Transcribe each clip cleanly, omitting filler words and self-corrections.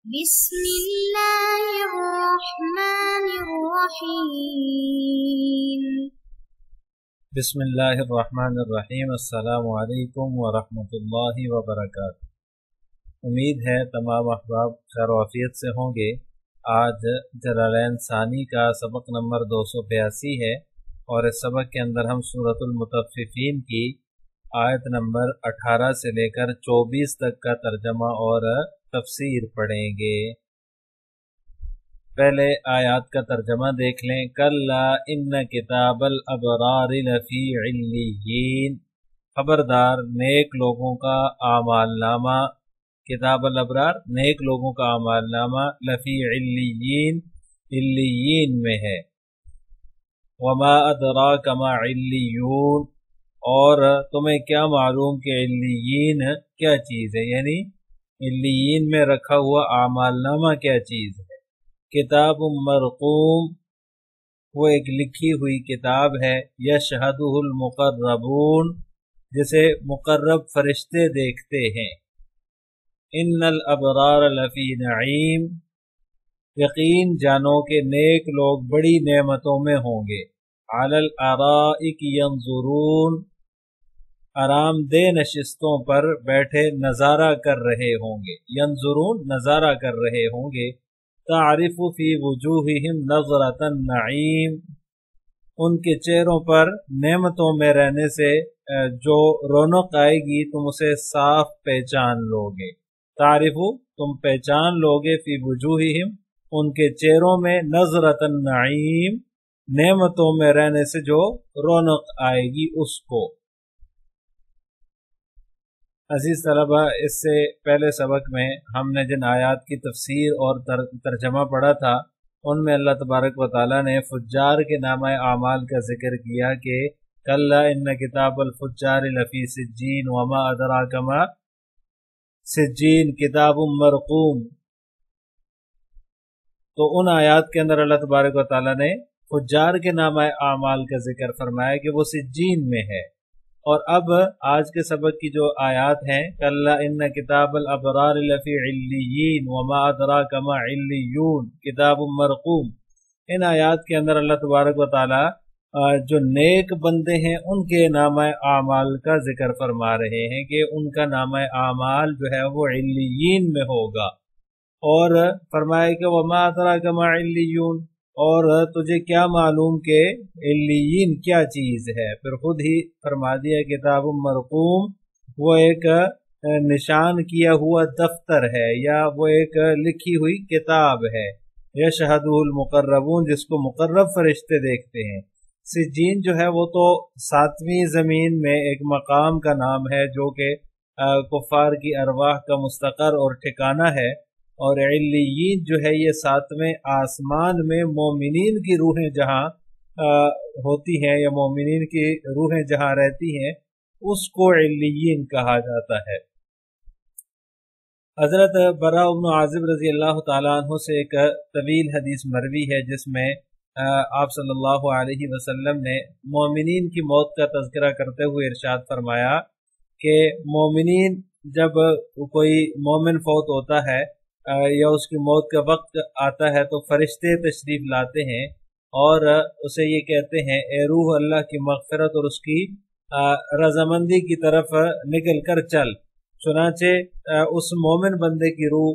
بسم اللہ الرحمن الرحیم۔ بسم اللہ الرحمن الرحیم۔ السلام علیکم ورحمۃ اللہ وبرکاتہ۔ امید ہے تمام احباب خیر و عافیت سے ہوں گے۔ آج جلالین ثانی کا سبق نمبر 282 ہے اور اس سبق کے اندر ہم سورۃ المطففین کی آیت نمبر 18 سے لے کر 24 تک کا ترجمہ اور تفسیر پڑھیں گے۔ پہلے آیات کا ترجمہ دیکھ لیں۔ کلا ان کتاب الابرار لفی علیین، خبردار نیک لوگوں کا اعمال نامہ، کتاب الابرار نیک لوگوں کا اعمال نامہ لفی علیین، علیین میں ہے۔ وما ادراک ما علیون، اور تمہیں کیا معلوم کہ علیین کیا چیز ہے، یعنی علیین میں رکھا ہوا اعمال نامہ کیا چیز ہے۔ کتاب مرقوم، وہ ایک لکھی ہوئی کتاب ہے۔ یشہدہ المقربون، جسے مقرب فرشتے دیکھتے ہیں۔ ان الابرار لفی نعیم، یقین جانو کہ نیک لوگ بڑی نعمتوں میں ہوں گے۔ علی الارائک ینظرون، آرام دہ نشستوں پر بیٹھے نظارہ کر رہے ہوں گے۔ ینظرون، نظارہ کر رہے ہوں گے۔ تعرف فی وجوہہم نظرۃ النعیم، ان کے چہروں پر نعمتوں میں رہنے سے جو رونق آئے گی تم اسے صاف پہچان لوگے۔ تعرف، تم پہچان لوگے، فی وجوہہم، ان کے چہروں میں، نظرۃ النعیم، نعمتوں میں رہنے سے جو رونق آئے گی اس کو۔ عزیز طلبہ، اس سے پہلے سبق میں ہم نے جن آیات کی تفسیر اور ترجمہ پڑھا تھا ان میں اللہ تبارک و تعالیٰ نے فجار کے نامہ اعمال کا ذکر کیا کہ کلا ان کتاب الفجار لفی سجین وما ادراک ما سجین کتاب مرقوم۔ تو ان آیات کے اندر اللہ تبارک و تعالیٰ نے فجار کے نامہ اعمال کا ذکر فرمایا کہ وہ سجین میں ہے۔ اور اب آج کے سبق کی جو آیات ہیں، کلا ان کتاب الابرار لفی علیین وما ادراک ما علیون کتاب مرقوم، ان آیات کے اندر اللہ تبارک و تعالی جو نیک بندے ہیں ان کے نامہ اعمال کا ذکر فرما رہے ہیں کہ ان کا نامہ اعمال جو ہے وہ علیین میں ہوگا۔ اور فرمایا کہ وما ادراک ما علیون، اور تجھے کیا معلوم کہ علیین کیا چیز ہے۔ پھر خود ہی فرما دیا کتاب مرقوم، وہ ایک نشان کیا ہوا دفتر ہے یا وہ ایک لکھی ہوئی کتاب ہے۔ یشہدہ المقربون، جس کو مقرب فرشتے دیکھتے ہیں۔ سجین جو ہے وہ تو 7ویں زمین میں ایک مقام کا نام ہے جو کہ کفار کی ارواح کا مستقر اور ٹھکانہ ہے، اور علیین جو ہے یہ 7ویں آسمان میں مومنین کی روحیں جہاں ہوتی ہیں یا مومنین کی روحیں جہاں رہتی ہیں اس کو علیین کہا جاتا ہے۔ حضرت براء بن عازب رضی اللہ تعالیٰ عنہ سے ایک طویل حدیث مروی ہے جس میں آپ صلی اللہ علیہ وسلم نے مومنین کی موت کا تذکرہ کرتے ہوئے ارشاد فرمایا کہ مومنین، جب کوئی مومن فوت ہوتا ہے یا اس کی موت کا وقت آتا ہے تو فرشتے تشریف لاتے ہیں اور اسے یہ کہتے ہیں اے روح اللہ کی مغفرت اور اس کی رضامندی کی طرف نکل کر چل۔ چنانچہ اس مومن بندے کی روح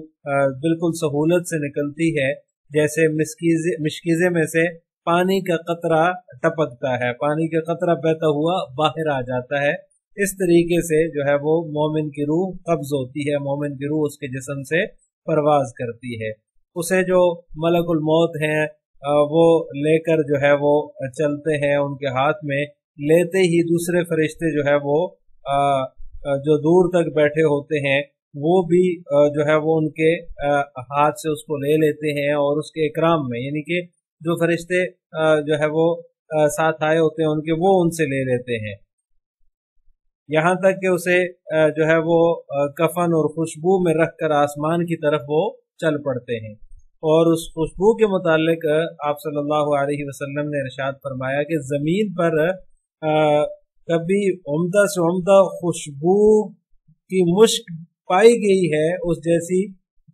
بالکل سہولت سے نکلتی ہے جیسے مشکیزے میں سے پانی کا قطرہ ٹپکتا ہے، پانی کا قطرہ بہتا ہوا باہر آ جاتا ہے۔ اس طریقے سے جو ہے وہ مومن کی روح قبض ہوتی ہے، مومن کی روح اس کے جسم سے پرواز کرتی ہے۔ اسے جو ملک الموت ہیں وہ لے کر جو ہے وہ چلتے ہیں، ان کے ہاتھ میں لیتے ہی دوسرے فرشتے جو ہے وہ جو دور تک بیٹھے ہوتے ہیں وہ بھی جو ہے وہ ان کے ہاتھ سے اس کو لے لیتے ہیں اور اس کے اکرام میں، یعنی کہ جو فرشتے جو ہے وہ ساتھ آئے ہوتے ہیں ان کے، وہ ان سے لے لیتے ہیں، یہاں تک کہ اسے جو ہے وہ کفن اور خوشبو میں رکھ کر آسمان کی طرف وہ چل پڑتے ہیں۔ اور اس خوشبو کے متعلق آپ صلی اللہ علیہ وسلم نے ارشاد فرمایا کہ زمین پر کبھی عمدہ سے عمدہ خوشبو کی مشک پائی گئی ہے اس جیسی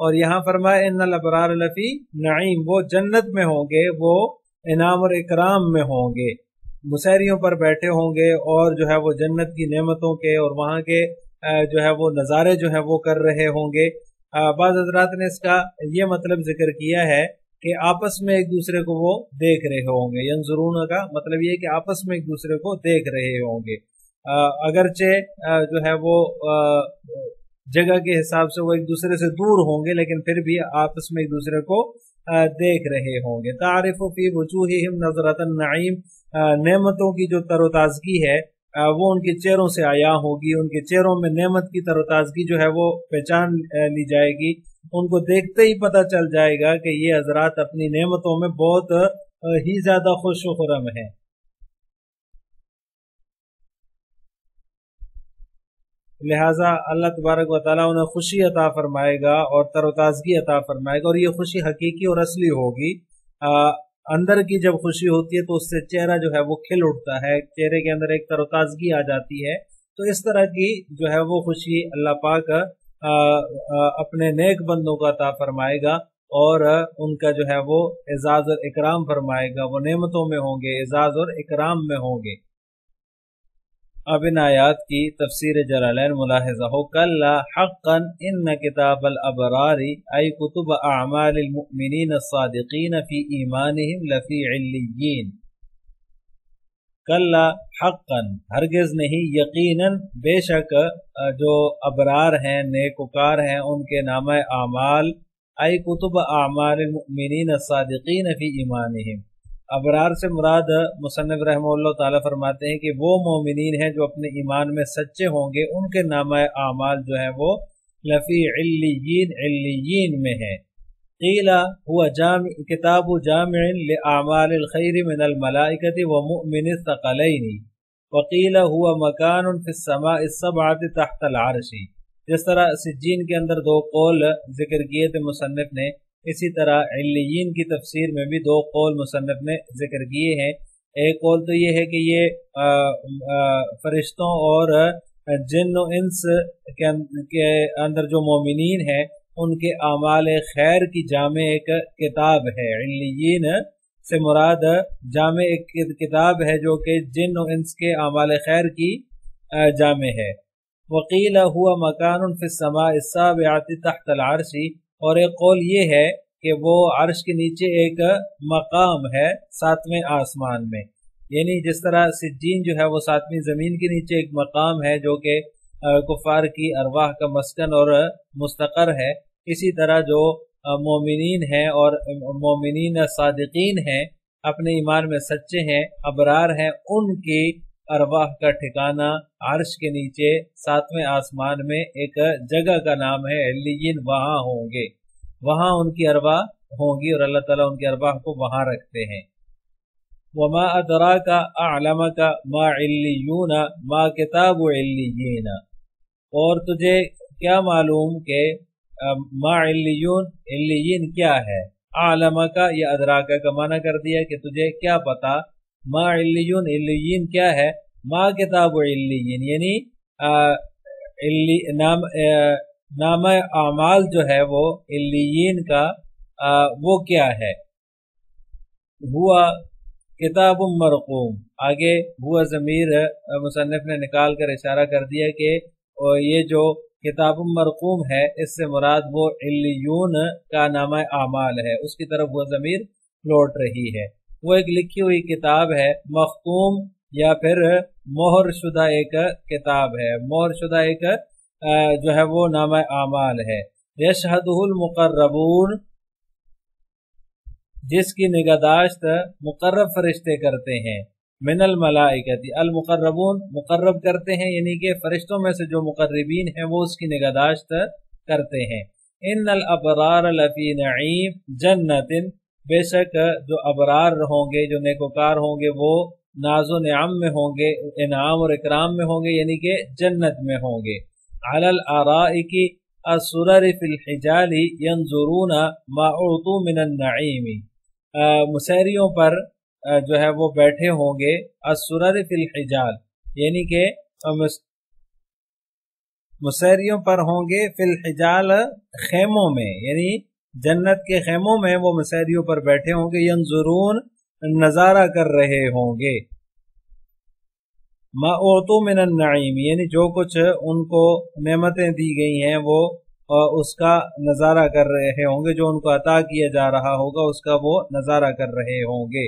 اور یہاں فرمایا ان الابرار لفی نعیم، وہ جنت میں ہوں گے، وہ انعام اور اکرام میں ہوں گے، مسیریوں پر بیٹھے ہوں گے اور جو ہے وہ جنت کی نعمتوں کے اور وہاں کے جو ہے وہ نظارے جو ہے وہ کر رہے ہوں گے۔ بعض حضرات نے اس کا یہ مطلب ذکر کیا ہے کہ آپس میں ایک دوسرے کو وہ دیکھ رہے ہوں گے، ینظرون کا مطلب یہ کہ آپس میں ایک دوسرے کو دیکھ رہے ہوں گے، اگرچہ جو ہے وہ جگہ کے حساب سے وہ ایک دوسرے سے دور ہوں گے لیکن پھر بھی آپس میں ایک دوسرے کو دیکھ رہے ہوں گے۔ تعرف فی وجوہہم نظرۃ النعیم، نعمتوں کی جو تر و تازگی ہے وہ ان کے چہروں سے عیاں ہوگی، ان کے چہروں میں نعمت کی تر و تازگی جو ہے وہ پہچان لی جائے گی، ان کو دیکھتے ہی پتہ چل جائے گا کہ یہ حضرات اپنی نعمتوں میں بہت ہی زیادہ خوش و خرم ہیں۔ لہٰذا اللہ تبارک و تعالیٰ انہیں خوشی عطا فرمائے گا اور تر و تازگی عطا فرمائے گا، اور یہ خوشی حقیقی اور اصلی ہوگی۔ اندر کی جب خوشی ہوتی ہے تو اس سے چہرہ جو ہے وہ کھل اٹھتا ہے، چہرے کے اندر ایک تر و تازگی آ جاتی ہے، تو اس طرح کی جو ہے وہ خوشی اللہ پاک اپنے نیک بندوں کا عطا فرمائے گا اور ان کا جو ہے وہ اعزاز اور اکرام فرمائے گا، وہ نعمتوں میں ہوں گے، اعزاز اور اکرام میں ہوں گے۔ اب ان آیات کی تفسیر جلالین ملاحظہ ہو، کلا حقا ان کتاب الابرار ای کتب اعمال المؤمنین الصادقین فی ایمانہم لفی علیین۔ کلا حقا، ہرگز نہیں، یقیناً، بے شک جو ابرار ہیں، نیکوکار ہیں، ان کے نامہ اعمال، ای کتب اعمال المؤمنین الصادقین فی ایمانہم، ابرار سے مراد مصنف رحمہ اللہ تعالیٰ فرماتے ہیں کہ وہ مومنین ہیں جو اپنے ایمان میں سچے ہوں گے، ان کے نامہ اعمال جو ہیں وہ لفی علیین، علیین میں ہیں۔ قیل هو جامع، کتاب جامع لأعمال الخیر من الملائکۃ ومؤمن الثقلین، وقیل هو مکان فی السماء السبعۃ تحت العرش۔ جس طرح سجین کے اندر دو قول ذکر کیے تھے مصنف نے، اسی طرح علیین کی تفسیر میں بھی دو قول مصنف نے ذکر کیے ہیں۔ ایک قول تو یہ ہے کہ یہ فرشتوں اور جن و انس کے اندر جو مومنین ہیں ان کے اعمال خیر کی جامع ایک کتاب ہے۔ علیین سے مراد جامع ایک کتاب ہے جو کہ جن و انس کے اعمال خیر کی جامع ہے۔ وقیل هو مکان فی السماء السابعۃ تحت العرش، اور ایک قول یہ ہے کہ وہ عرش کے نیچے ایک مقام ہے ساتویں آسمان میں، یعنی جس طرح سجین جو ہے وہ ساتویں زمین کے نیچے ایک مقام ہے جو کہ کفار کی ارواح کا مسکن اور مستقر ہے، اسی طرح جو مومنین ہیں اور مومنین صادقین ہیں، اپنے ایمان میں سچے ہیں، ابرار ہیں، ان کی ارواح کا ٹھکانہ عرش کے نیچے ساتویں آسمان میں ایک جگہ کا نام ہے علیین، وہاں ہوں گے، وہاں ان کی ارواح ہوں گی اور اللہ تعالیٰ ان کی ارواح کو وہاں رکھتے ہیں۔ وما ادراک اعلمک ما علیون ما کتاب علیین، اور تجھے کیا معلوم کہ ما علیون، علیین کیا ہے؟ اعلمک یا ادراک کا معنی کر دیا کہ تجھے کیا پتا، ما علیون، علیین کیا ہے، ما کتاب علیین یعنی نام اعمال جو ہے وہ علیین کا وہ کیا ہے؟ ہوا کتاب مرقوم، آگے ہوا ضمیر مصنف نے نکال کر اشارہ کر دیا کہ یہ جو کتاب مرقوم ہے اس سے مراد وہ علیون کا نام اعمال ہے، اس کی طرف وہ ضمیر لوٹ رہی ہے۔ وہ ایک لکھی ہوئی کتاب ہے، مختوم یا پھر مہر شدہ ایک کتاب ہے، مہر شدہ ایک جو ہے وہ نام اعمال ہے۔ یشہدہ المقربون، جس کی نگہداشت مقرب فرشتے کرتے ہیں، من الملائکۃ، المقربون مقرب کرتے ہیں یعنی کہ فرشتوں میں سے جو مقربین ہیں وہ اس کی نگہداشت کرتے ہیں۔ ان الابرار لفی نعیم جنت، بے شک جو ابرار ہوں گے، جو نیکوکار ہوں گے، وہ ناز و نعم میں ہوں گے، انعام اور اکرام میں ہوں گے، یعنی کہ جنت میں ہوں گے۔ علی الارائک السرر فی الحجال ینظرون ما اعطوا من النعیم، مسیریوں پر جو ہے وہ بیٹھے ہوں گے، السرر فی الحجال یعنی کہ مسیریوں پر ہوں گے، فی الحجال خیموں میں، یعنی جنت کے خیموں میں وہ مسیریوں پر بیٹھے ہوں گے، ینظرون نظارہ کر رہے ہوں گے، ما اوتو من النعیم یعنی جو کچھ ان کو نعمتیں دی گئی ہیں وہ اس کا نظارہ کر رہے ہوں گے، جو ان کو عطا کیا جا رہا ہوگا اس کا وہ نظارہ کر رہے ہوں گے،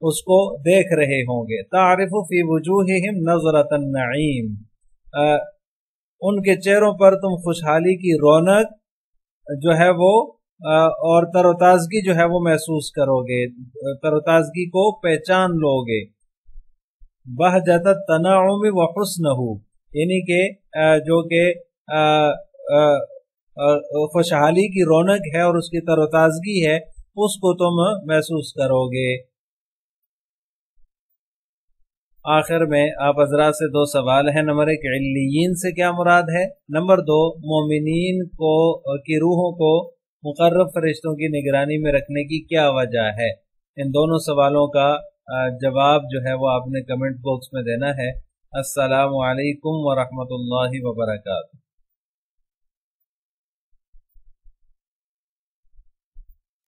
اس کو دیکھ رہے ہوں گے۔ تعرف فی وجوہہم نظرۃ النعیم، ان کے چہروں پر تم خوشحالی کی رونق جو ہے وہ اور تر و تازگی جو ہے وہ محسوس کرو گے، تر و تازگی کو پہچان لو گے۔ بہجت التنعم وحسنہ یعنی کہ جو کہ خوشحالی کی رونق ہے اور اس کی تر و تازگی ہے، اس کو تم محسوس کرو گے۔ آخر میں آپ حضرات سے 2 سوال ہیں۔ نمبر 1 علیین سے کیا مراد ہے؟ نمبر 2 مومنین کی روحوں کو مقرب فرشتوں کی نگرانی میں رکھنے کی کیا وجہ ہے؟ ان دونوں سوالوں کا جواب جو ہے وہ آپ نے کمنٹ باکس میں دینا ہے۔ السلام علیکم ورحمۃ اللہ وبرکاتہ۔